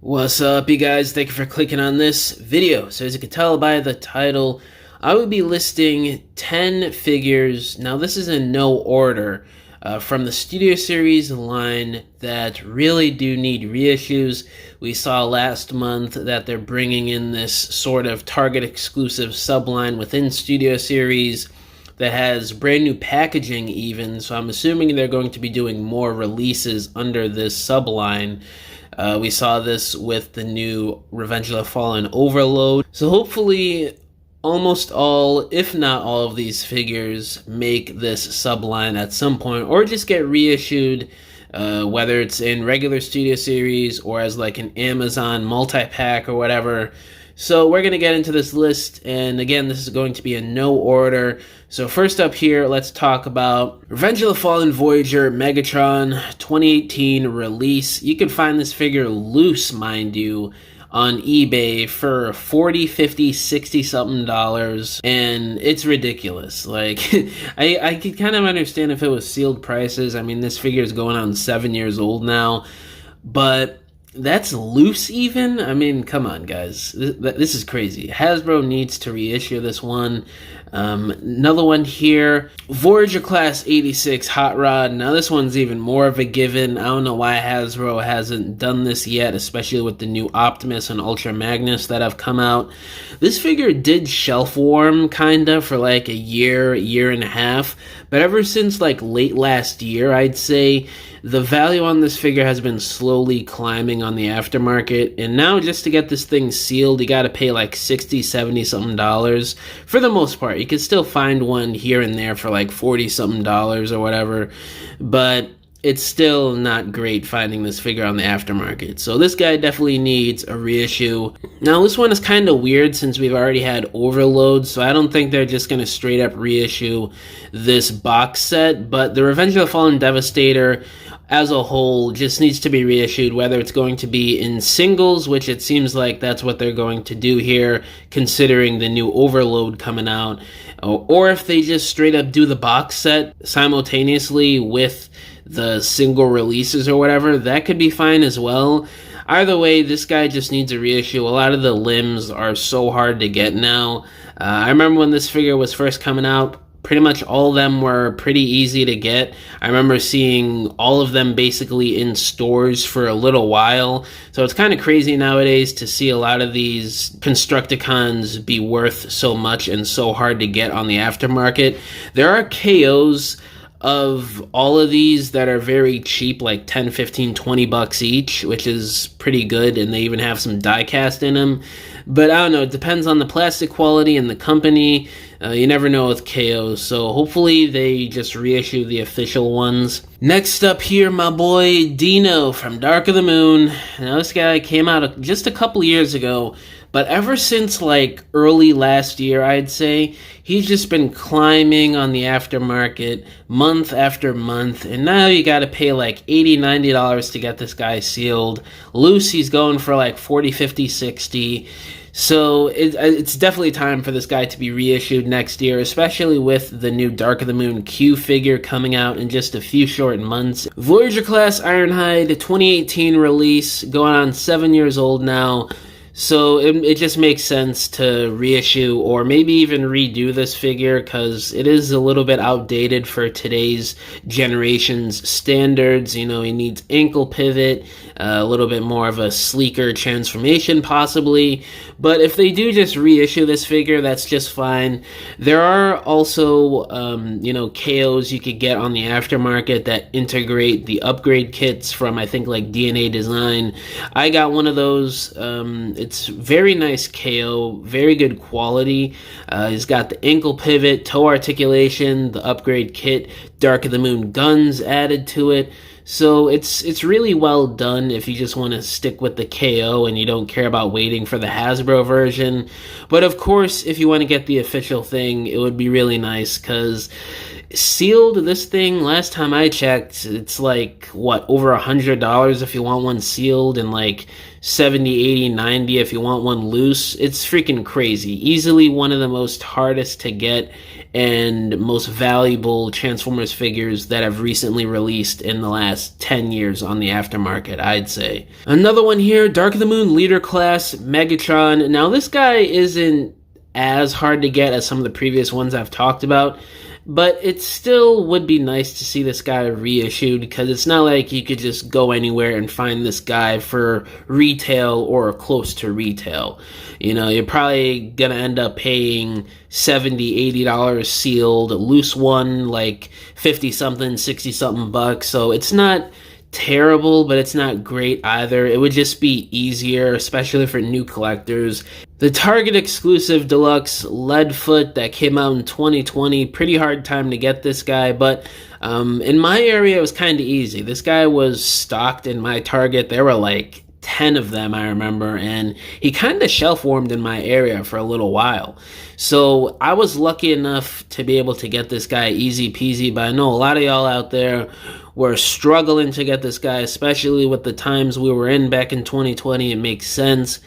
What's up, you guys? Thank you for clicking on this video. So as you can tell by the title, I will be listing 10 figures. Now this is in no order from the Studio Series line that really do need reissues. We saw last month that they're bringing in this sort of Target exclusive subline within Studio Series that has brand new packaging even. So I'm assuming they're going to be doing more releases under this subline. We saw this with the new Revenge of the Fallen Overload. So hopefully almost all, if not all of these figures make this subline at some point or just get reissued, whether it's in regular Studio Series or as like an Amazon multi-pack or whatever. So we're going to get into this list, and again, this is going to be in no order. So first up here, let's talk about Revenge of the Fallen Voyager Megatron 2018 release. You can find this figure loose, mind you, on eBay for $40, $50, $60 something dollars, and it's ridiculous. Like, I could kind of understand if it was sealed prices. I mean, this figure is going on 7 years old now, but that's loose even? I mean, come on, guys. This is crazy. Hasbro needs to reissue this one. Another one here, Voyager Class 86 Hot Rod. Now this one's even more of a given. I don't know why Hasbro hasn't done this yet, especially with the new Optimus and Ultra Magnus that have come out. This figure did shelf warm kinda for like a year and a half, but ever since like late last year, I'd say, the value on this figure has been slowly climbing on the aftermarket, and now just to get this thing sealed, you gotta pay like $60, $70 something dollars. For the most part, you can still find one here and there for like $40 something dollars or whatever, but it's still not great finding this figure on the aftermarket. So this guy definitely needs a reissue. Now this one is kind of weird since we've already had Overload, so I don't think they're just going to straight up reissue this box set, but the Revenge of the Fallen Devastator as a whole just needs to be reissued, whether it's going to be in singles, which it seems like that's what they're going to do here, considering the new Overload coming out, or if they just straight up do the box set simultaneously with the single releases or whatever, that could be fine as well. Either way, this guy just needs a reissue. A lot of the limbs are so hard to get now. I remember when this figure was first coming out, pretty much all of them were pretty easy to get. I remember seeing all of them basically in stores for a little while. So it's kind of crazy nowadays to see a lot of these Constructicons be worth so much and so hard to get on the aftermarket. There are KOs of all of these that are very cheap, like 10, 15, 20 bucks each, which is pretty good, and they even have some die cast in them. But I don't know, it depends on the plastic quality and the company. You never know with KOs, so hopefully they just reissue the official ones. Next up here, my boy Dino from Dark of the Moon. Now this guy came out just a couple years ago, but ever since like early last year, I'd say, he's just been climbing on the aftermarket month after month, and now you gotta pay like $80, $90 to get this guy sealed. Loose, he's going for like $40, $50, $60. So it's definitely time for this guy to be reissued next year, especially with the new Dark of the Moon Q figure coming out in just a few short months. Voyager Class Ironhide 2018 release, going on 7 years old now. So it just makes sense to reissue or maybe even redo this figure because it is a little bit outdated for today's generation's standards. You know, he needs ankle pivot, a little bit more of a sleeker transformation possibly. But if they do just reissue this figure, that's just fine. There are also, KOs you could get on the aftermarket that integrate the upgrade kits from, I think, like DNA Design. I got one of those. It's very nice KO, very good quality. He's got the ankle pivot, toe articulation, the upgrade kit, Dark of the Moon guns added to it. So it's really well done if you just want to stick with the KO and you don't care about waiting for the Hasbro version. But of course, if you want to get the official thing, it would be really nice because sealed, this thing, last time I checked, it's like, what, over $100 if you want one sealed, and like 70, 80, 90 if you want one loose. It's freaking crazy. Easily one of the most hardest to get and most valuable Transformers figures that have recently released in the last 10 years on the aftermarket, I'd say. Another one here, Dark of the Moon Leader Class Megatron. Now this guy isn't as hard to get as some of the previous ones I've talked about, but it still would be nice to see this guy reissued, because it's not like you could just go anywhere and find this guy for retail or close to retail. You know, you're probably gonna end up paying $70, $80 sealed, loose one like 50 something, 60 something bucks. So it's not terrible, but it's not great either. It would just be easier, especially for new collectors. The Target exclusive deluxe Leadfoot that came out in 2020, pretty hard time to get this guy, but in my area it was kind of easy. This guy was stocked in my Target. There were like 10 of them, I remember, and he kind of shelf warmed in my area for a little while. So I was lucky enough to be able to get this guy easy peasy, but I know a lot of y'all out there were struggling to get this guy, especially with the times we were in back in 2020. It makes sense.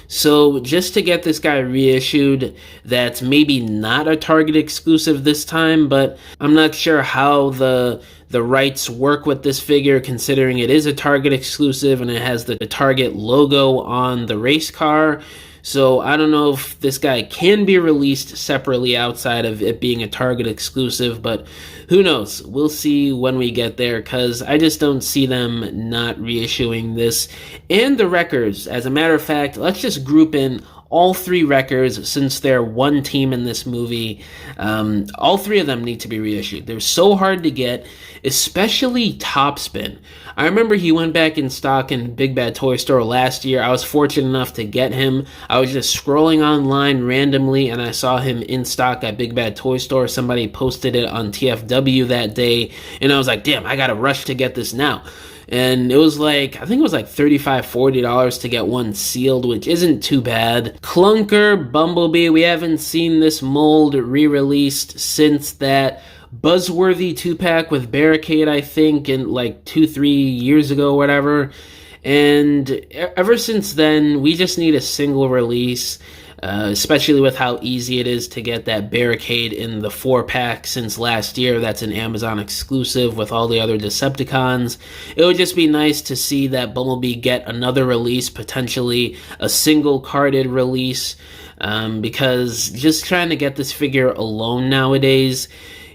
So just to get this guy reissued, that's maybe not a Target exclusive this time, but I'm not sure how the rights work with this figure, considering it is a Target exclusive and it has the Target logo on the race car. So I don't know if this guy can be released separately outside of it being a Target exclusive, but who knows? We'll see when we get there, because I just don't see them not reissuing this. And the records, as a matter of fact, let's just group in all three records, since they're one team in this movie. All three of them need to be reissued. They're so hard to get, especially Topspin. I remember he went back in stock in Big Bad Toy Store last year. I was fortunate enough to get him. I was just scrolling online randomly and I saw him in stock at Big Bad Toy Store. Somebody posted it on TFW that day, and I was like, damn, I gotta rush to get this now. And it was like, I think it was like $35, $40 to get one sealed, which isn't too bad. Clunker Bumblebee, we haven't seen this mold re-released since that Buzzworthy 2-pack with Barricade, I think, in like 2-3 years ago, whatever. And ever since then, we just need a single release. Especially with how easy it is to get that Barricade in the 4-pack since last year. That's an Amazon exclusive with all the other Decepticons. It would just be nice to see that Bumblebee get another release, potentially a single carded release, because just trying to get this figure alone nowadays,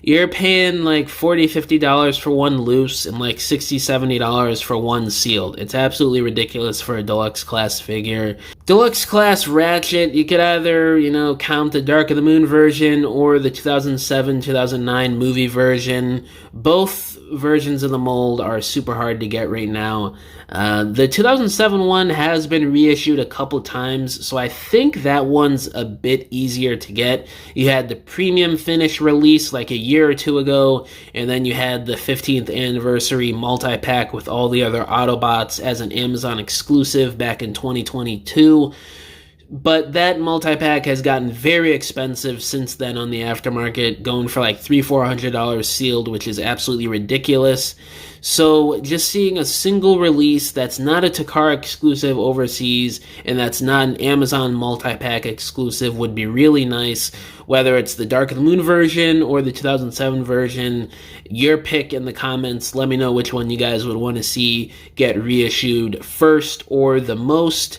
you're paying like $40, $50 for one loose and like $60, $70 for one sealed. It's absolutely ridiculous for a deluxe class figure. Deluxe class Ratchet, you could either, count the Dark of the Moon version or the 2007, 2009 movie version. Both versions of the mold are super hard to get right now. The 2007 one has been reissued a couple times, so I think that one's a bit easier to get. You had the premium finish release like a year or two ago, and then you had the 15th anniversary multi-pack with all the other Autobots as an Amazon exclusive back in 2022. But that multi-pack has gotten very expensive since then on the aftermarket, going for like $300-$400 sealed, which is absolutely ridiculous. So just seeing a single release that's not a Takara exclusive overseas and that's not an Amazon multi-pack exclusive would be really nice. Whether it's the Dark of the Moon version or the 2007 version, your pick in the comments. Let me know which one you guys would want to see get reissued first or the most.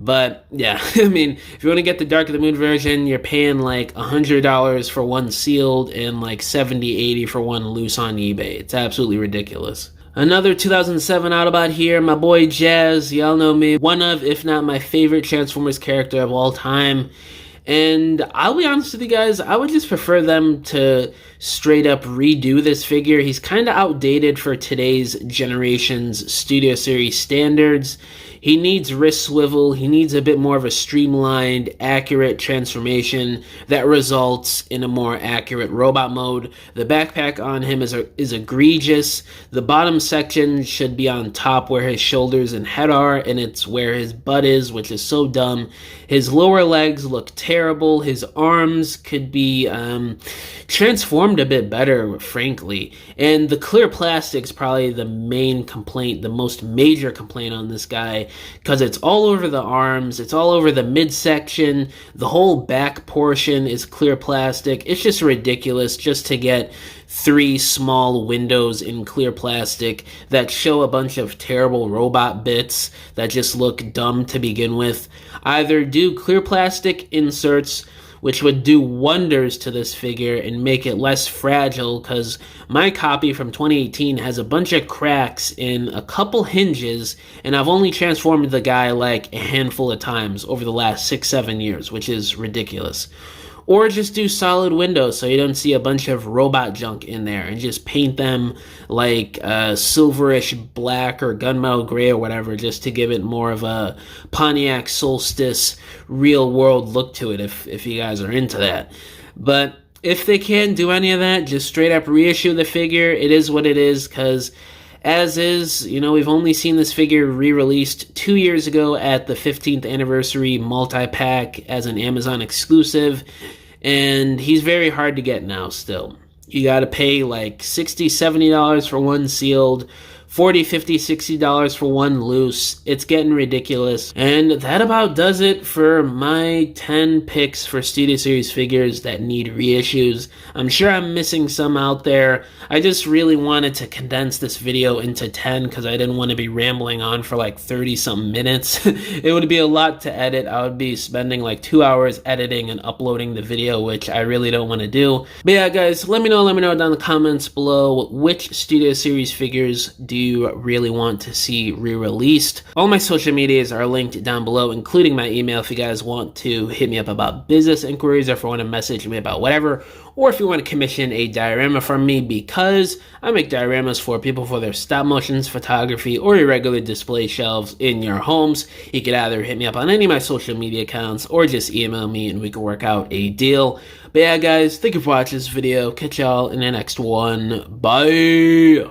But yeah, I mean, if you want to get the Dark of the Moon version, you're paying like $100 for one sealed and like $70, $80 for one loose on eBay. It's absolutely ridiculous. Another 2007 Autobot here, my boy Jazz. Y'all know me. One of, if not my favorite Transformers character of all time. And I'll be honest with you guys, I would just prefer them to straight up redo this figure. He's kind of outdated for today's generation's Studio Series standards. He needs wrist swivel. He needs a bit more of a streamlined, accurate transformation that results in a more accurate robot mode. The backpack on him is egregious. The bottom section should be on top where his shoulders and head are, and it's where his butt is, which is so dumb. His lower legs look terrible. His arms could be transformed a bit better, frankly. And the clear plastic's probably the main complaint, the most major complaint on this guy. say, because it's all over the arms, it's all over the midsection, the whole back portion is clear plastic. It's just ridiculous just to get 3 small windows in clear plastic that show a bunch of terrible robot bits that just look dumb to begin with. Either do clear plastic inserts, which would do wonders to this figure and make it less fragile, because my copy from 2018 has a bunch of cracks in a couple hinges, and I've only transformed the guy like a handful of times over the last 6-7 years, which is ridiculous. Or just do solid windows so you don't see a bunch of robot junk in there, and just paint them like silverish black or gunmetal gray or whatever, just to give it more of a Pontiac Solstice real world look to it if you guys are into that. But if they can't do any of that, just straight up reissue the figure. It is what it is, because as is, you know, we've only seen this figure re-released 2 years ago at the 15th anniversary multi-pack as an Amazon exclusive, and he's very hard to get now still. You gotta pay like $60, $70 for one sealed, $40, $50, $60 for one loose. It's getting ridiculous. And that about does it for my 10 picks for Studio Series figures that need reissues. I'm sure I'm missing some out there. I just really wanted to condense this video into 10 because I didn't want to be rambling on for like 30-something minutes. It would be a lot to edit. I would be spending like 2 hours editing and uploading the video, which I really don't want to do. But yeah, guys, let me know down in the comments below which Studio Series figures do you really want to see re-released. All my social medias are linked down below, including my email if you guys want to hit me up about business inquiries, or if you want to message me about whatever, or if you want to commission a diorama from me, because I make dioramas for people for their stop motions, photography, or irregular display shelves in your homes. You could either hit me up on any of my social media accounts or just email me and we can work out a deal. But yeah, guys, thank you for watching this video. Catch y'all in the next one. Bye!